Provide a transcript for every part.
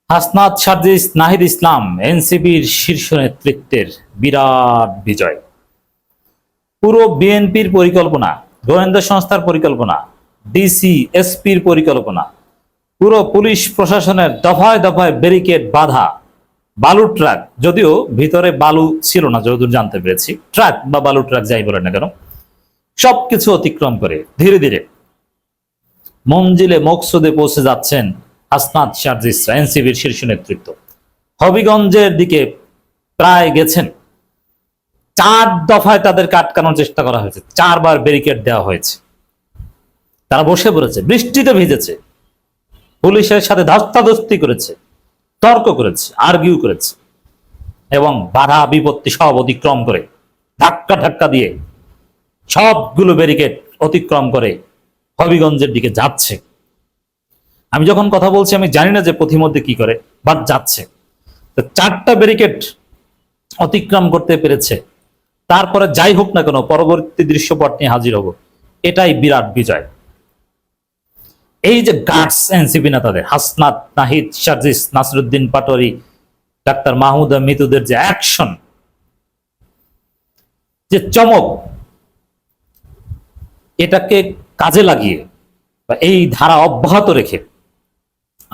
হাসনাত সার্জিস নাহিদ ইসলাম এনসিপির শীর্ষ নেতৃত্বের বিরাট বিজয়। পুরো বিএনপির পরিকল্পনা, গোয়েন্দা সংস্থার পরিকল্পনা, ডিসি এসপির পরিকল্পনা, পুরো পুলিশ প্রশাসনের দফায় দফায় ব্যারিকেড বাধা, বালু ট্রাক, যদিও ভিতরে বালু ছিল না যতদূর জানতে পেরেছি, ট্রাক বা বালু ট্রাক যাই বলেন না কেন, সবকিছু অতিক্রম করে ধীরে ধীরে মঞ্জিলে মকসুদে পৌঁছে যাচ্ছেন হাসনাত সার্জিসরা, এনসিপির শীর্ষ নেতৃত্ব। হবিগঞ্জের দিকে প্রায় গেছেন। 4 দফায় তাদেরকে আটকানোর চেষ্টা করা হয়েছে, 4 বার ব্যারিকেড দেওয়া হয়েছে। তারা বসে পড়েছে, বৃষ্টিতে ভিজেছে, পুলিশের সাথে ধস্তাধস্তি করেছে, তর্ক করেছে, আর্গিউ করেছে এবং বাধা বিপত্তি সব অতিক্রম করে ধাক্কা ধাক্কা দিয়ে সবগুলো ব্যারিকেড অতিক্রম করে হবিগঞ্জের দিকে যাচ্ছে। আমি যখন কথা বলছি আমি জানি না যে পথিমধ্যে কি করে, বাট যাচ্ছে। তো 4টা ব্যারিকেড অতিক্রম করতে পেরেছে। তারপরে যাই হোক না কেন, পরবর্তী দৃশ্যপট নিয়ে হাজির হব, এটাই বিরাট বিজয়। এই যে গার্ডস এনসিপি নেতাদের, হাসনাত, নাহিদ, সার্জিস, নাসিরউদ্দিন পাটোয়ারি, ডাক্তার মাহমুদা মিতুদের যে অ্যাকশন, যে চমক, এটাকে কাজে লাগিয়ে বা এই ধারা অব্যাহত রেখে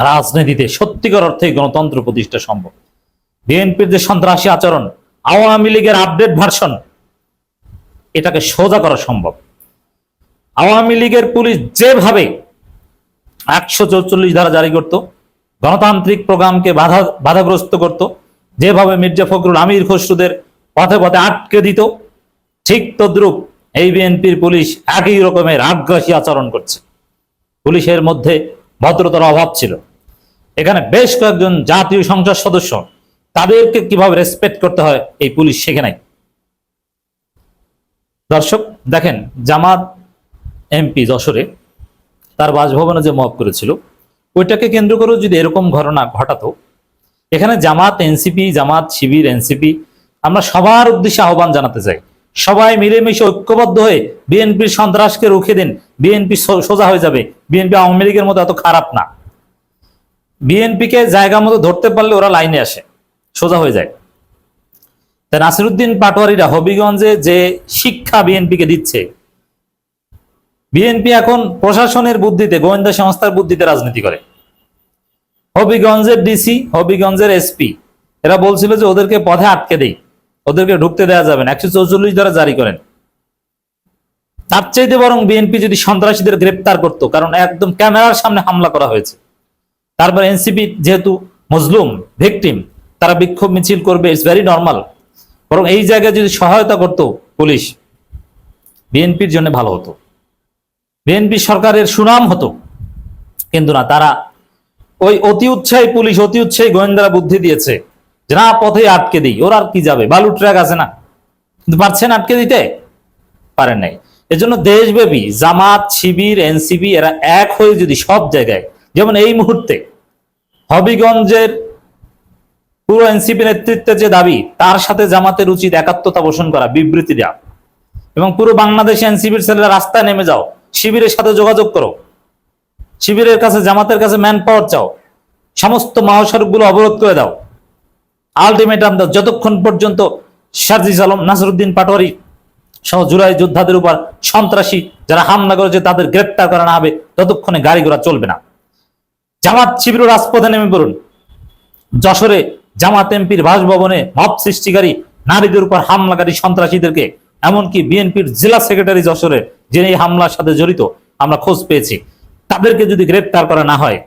রাজনীতিতে সত্যিকার অর্থে গণতন্ত্র প্রতিষ্ঠা সম্ভব। বিএনপির যে সন্ত্রাসী আচরণ, আওয়ামী লীগের আপডেট ভার্সন, এটাকে সোজা করা সম্ভব। আওয়ামী লীগের পুলিশ যেভাবে 144 ধারা জারি করত, গণতান্ত্রিক প্রোগ্রামকে বাধাগ্রস্ত করত, যেভাবে মির্জা ফখরুল, আমির খসরুদের পথে পথে আটকে দিত, ঠিক তদ্রুপ এই বিএনপির পুলিশ একই রকমের আগ্রাসী আচরণ করছে। পুলিশের মধ্যে ভদ্রতার অভাব ছিল। এখানে বেশ কয়েকজন জাতীয় সংসদ সদস্য, তাদেরকে কিভাবে রেসপেক্ট করতে হয় এই পুলিশ শেখে নাই। দর্শক দেখেন, জামাত এমপি যশোরে তার বাসভবনে যে মব করেছিল, ওইটাকে কেন্দ্র করে যদি এরকম ঘটনা ঘটাতো, এখানে জামাত, এনসিপি, জামাত, শিবির, এনসিপি, আমরা সবার উদ্দেশ্যে আহ্বান জানাতে চাই, সবাই মিলেমিশে ঐক্যবদ্ধ হয়ে বিএনপির সন্ত্রাসকে রুখে দিন। বিএনপি সোজা হয়ে যাবে। বিএনপি আওয়ামী লীগের মতো এত খারাপ না। বিএনপিকে জায়গা মতো ধরতে পারলে ওরা লাইনে আসে, সোজা হয়ে যায়। তাই নাসিরউদ্দিন পাটোয়ারিরা হবিগঞ্জে যে শিক্ষা বিএনপিকে দিচ্ছে, বিএনপি এখন প্রশাসনের বুদ্ধিতে, গোয়েন্দা সংস্থার বুদ্ধিতে রাজনীতি করে। হবিগঞ্জের ডিসি, হবিগঞ্জের এসপি এরা বলছিল যে ওদেরকে পথে আটকে দেই, ওদেরকে ঢুকতে দেওয়া যাবে না, 144 ধারা জারি করেন। তার চাইতে বরং বিএনপি যদি সন্ত্রাসীদের গ্রেপ্তার করত, কারণ একদম ক্যামেরার সামনে হামলা করা হয়েছে। তারপর এনসিপি যেহেতু মজলুম, ভিকটিম, তারা বিক্ষোভ মিছিল করবে, ইটস ভেরি নর্মাল। বরং এই জায়গায় যদি সহায়তা করত পুলিশ, বিএনপির জন্য ভালো হতো, বিএনপি সরকারের সুনাম হতো। কিন্তু না, তারা ওই অতি উৎসাহী পুলিশ, অতি উৎসাহী গোয়েন্দারা বুদ্ধি দিয়েছে যে না, পথে আটকে দিই। ওরা আর কি যাবে, বালু ট্রাক আছে না, কিন্তু পারছেন আটকে দিতে পারেন নাই। এজন্য দেশব্যাপী জামাত, শিবির, এনসিপি এরা এক হয়ে যদি সব জায়গায়, যেমন এই মুহূর্তে হবিগঞ্জের পুরো এনসিপি নেতৃত্বের যে দাবি, তার সাথে জামাতের উচিত একাত্মতা পোষণ করা, বিবৃতি দেওয়া, এবং পুরো বাংলাদেশে এনসিপির ছেলেরা রাস্তায় নেমে যাও, শিবিরের সাথে যোগাযোগ করো, শিবিরের কাছে, জামাতের কাছে ম্যান পাওয়ার চাও, সমস্ত মহাসড়কগুলো অবরোধ করে দাও, আলটিমেটাম দাও, যতক্ষণ পর্যন্ত সার্জিস আলম, নাসিরউদ্দিন পাটোয়ারি সহ জুলাই যোদ্ধাদের উপর সন্ত্রাসী যারা হামলা করেছে তাদের গ্রেপ্তার করা না হবে, ততক্ষণে গাড়ি ঘোড়া চলবে না। জামাত শিবির রাজপথে নেমে পড়ুন। যশোরে জামাত এমপির বাসভবনে মব সৃষ্টিকারী, নারীদের উপর হামলাকারী সন্ত্রাসীদেরকে, এমনকি বিএনপির জেলা সেক্রেটারি যশোরে, যিনি এই হামলার সাথে জড়িত, আমরা খোঁজ পেয়েছি, তাদেরকে যদি গ্রেপ্তার করা না হয়,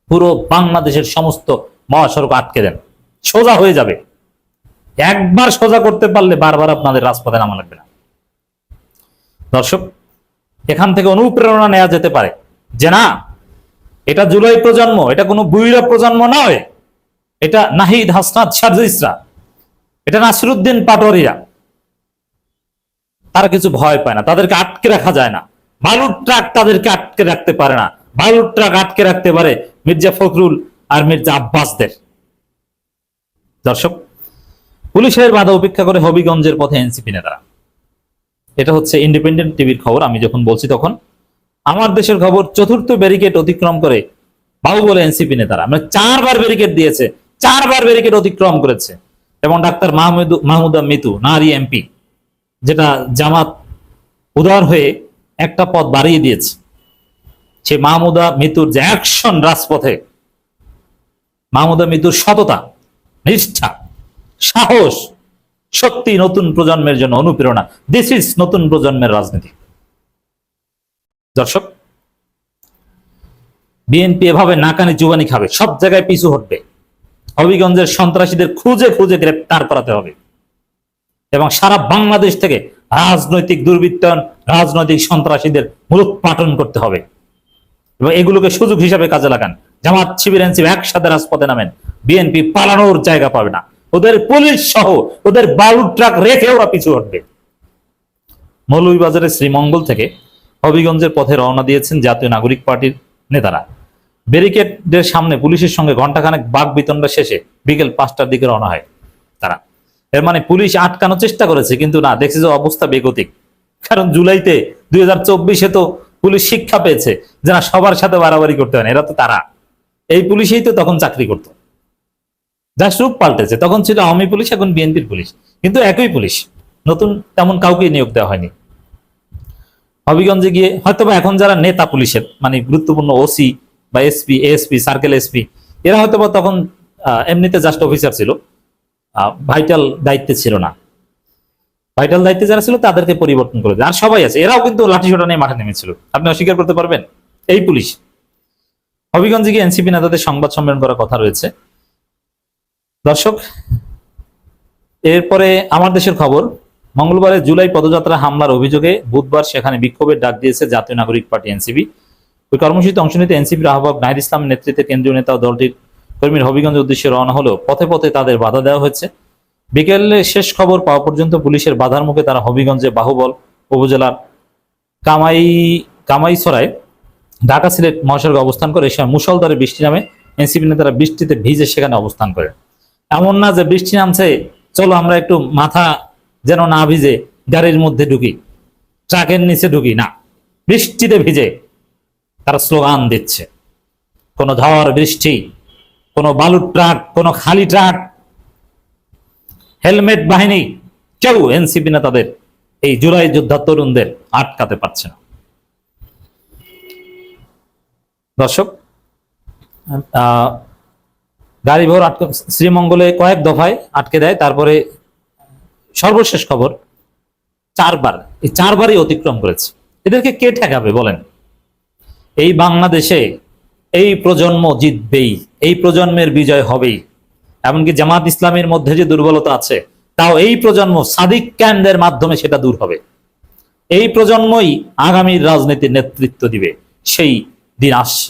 পুরো বাংলাদেশের সমস্ত মহাসড়ক আটকে দেন, সোজা হয়ে যাবে। একবার সোজা করতে পারলে বারবার আপনাদের রাজপথে নামা লাগবে না। দর্শক, এখান থেকে অনুপ্রেরণা নেওয়া যেতে পারে যে না, এটা জুলাই প্রজন্ম, এটা কোনো বুইরা প্রজন্ম নয়, এটা নাহিদ, হাসনাত, সার্জিসরা, এটা নাসিরউদ্দিন পাটোয়ারিরা, তারা কিছু ভয় পায় না, তাদেরকে আটকে রাখা যায় না। বালুর ট্রাক তাদেরকে আটকে রাখতে পারে না। বালুর ট্রাক আটকে রাখতে পারে মির্জা ফখরুল আর মির্জা আব্বাসদের। দর্শক, পুলিশের বাধা উপেক্ষা করে হবিগঞ্জের পথে এনসিপি নেতারা। এটা হচ্ছে ইন্ডিপেন্ডেন্ট টিভির খবর। আমি যখন বলছি তখন আমার দেশের খবর। 4র্থ ব্যারিকেড অতিক্রম করে বাহুবলে এনসিপি নেতারা মানে 4বার ব্যারিকেড দিয়েছে, 4বার ব্যারিকেড অতিক্রম করেছে। এবং ডাক্তার মাহমুদা মিতু নারী এমপি, যেটা জামাত উদার হয়ে একটা পদ বাড়িয়ে দিয়েছে, সে মাহমুদা মিতুর যে অ্যাকশন রাজপথে, মাহমুদা মিতুর সততা, নিষ্ঠা, সাহস সত্যি নতুন প্রজন্মের জন্য অনুপ্রেরণা। দিস ইজ নতুন প্রজন্মের রাজনীতি। দর্শক, বিএনপি এভাবে নাকানি চুবানি খাবে, সব জায়গায় পিছু হটবে। হবিগঞ্জের সন্ত্রাসীদের খুঁজে খুঁজে গ্রেপ্তার করাতে হবে এবং সারা বাংলাদেশ থেকে রাজনৈতিক দুর্বৃত্তায়ন, রাজনৈতিক সন্ত্রাসীদের মূলোৎপাটন করতে হবে এবং এগুলোকে সুযোগ হিসাবে কাজে লাগান। জামাত, শিবির, এনসিপি একসাথে রাজপথে নামেন, বিএনপি পালানোর জায়গা পাবে না। ওদের পুলিশ সহ ওদের বালুর ট্রাক রেখে ওরা পিছু হটবে। মৌলভীবাজারের শ্রীমঙ্গল থেকে হবিগঞ্জের পথে রওনা দিয়েছেন জাতীয় নাগরিক পার্টির নেতারা। ব্যারিকেডের সামনে পুলিশের সঙ্গে ঘণ্টাখানেক বাক বিতণ্ডা শেষে বিকেল 5টার দিকে রওনা হয় তারা। এর মানে পুলিশ আটকানোর চেষ্টা করেছে, কিন্তু না, দেখছে যে অবস্থা বেগতিক। কারণ জুলাইতে 2024-এ তো পুলিশ শিক্ষা পেয়েছে যে না, সবার সাথে বাড়াবাড়ি করতে হয় না। এরা তো তারা, এই পুলিশেই তো তখন চাকরি করত, যা রূপ পাল্টেছে। তখন ছিল আওয়ামী পুলিশ, এখন বিএনপির পুলিশ, কিন্তু একই পুলিশ, নতুন তেমন কাউকে নিয়োগ দেওয়া হয়নি। হবিগঞ্জে গিয়ে হয়তোবা এখন যারা নেতা পুলিশের, মানে গুরুত্বপূর্ণ ওসি বা এসপি, এএসপি, সার্কেল এসপি, এরা হয়তোবা তখন এমনিতে জাস্ট অফিসার ছিল, ভাইটাল দায়িত্বে ছিল না। ভাইটাল দায়িত্বে যারা ছিল তাদেরকে পরিবর্তন করে দেয়। আর সবাই আছে, এরাও কিন্তু লাঠিসোঁটা নিয়ে মাঠে নেমেছিল, আপনি অস্বীকার করতে পারবেন? এই পুলিশ। হবিগঞ্জে গিয়ে এনসিপি নেতাদের সংবাদ সম্মেলন করার কথা রয়েছে। দর্শক, এরপরে আমার দেশের খবর। মঙ্গলবারে জুলাই পদযাত্রা হামলার অভিযোগে বুধবার সেখানে বিক্ষোভের ডাক দিয়েছে জাতীয় নাগরিক পার্টি এনসিপি। ওই কর্মসূচিতে অংশ নিতে এনসিপির আহ্বায়ক নাহিদ ইসলামের নেতৃত্বে কেন্দ্রীয় নেতা ও দলটির কর্মীর হবিগঞ্জের উদ্দেশ্যে রওনা হলেও পথে পথে তাদের বাধা দেওয়া হয়েছে। বিকেলে শেষ খবর পাওয়া পর্যন্ত পুলিশের বাধার মুখে তারা হবিগঞ্জে বাহুবল উপজেলার কামাইছড়ায় ঢাকা সিলেট মহাসড়কে অবস্থান করে। এ সময় মুষলধারে বৃষ্টি নামে, এনসিপি নেতারা বৃষ্টিতে ভিজে সেখানে অবস্থান করে। এমন না যে বৃষ্টি নামছে, চলো আমরা একটু মাথা যেন না ভিজে গাড়ির মধ্যে ঢুকি, ট্রাকের নিচে ঢুকি, না, বৃষ্টিতে ভিজে তারা স্লোগান দিচ্ছে। কোনো ঝড় বৃষ্টি, কোনো বালুর ট্রাক, কোনো খালি ট্রাক, হেলমেট বাহিনী, কেউ এনসিপি নেতাদের, এই জুলাই যোদ্ধা তরুণদের আটকাতে পারছে না। দর্শক, গাড়ি ভোর শ্রীমঙ্গলে কয়েক দফায় আটকে দেয়। তারপরে সর্বশেষ খবর, 4বার, এই 4বারই অতিক্রম করেছে। এদেরকে কে ঠেকাবে বলেন? এই বাংলাদেশে এই প্রজন্ম জিতবেই, এই প্রজন্মের বিজয় হবেই। এমনকি জামাত ইসলামের মধ্যে যে দুর্বলতা আছে, তাও এই প্রজন্ম সাদিক ক্যান্ডের মাধ্যমে সেটা দূর হবে। এই প্রজন্মই আগামীর রাজনীতির নেতৃত্ব দিবে, সেই দিন আসছে।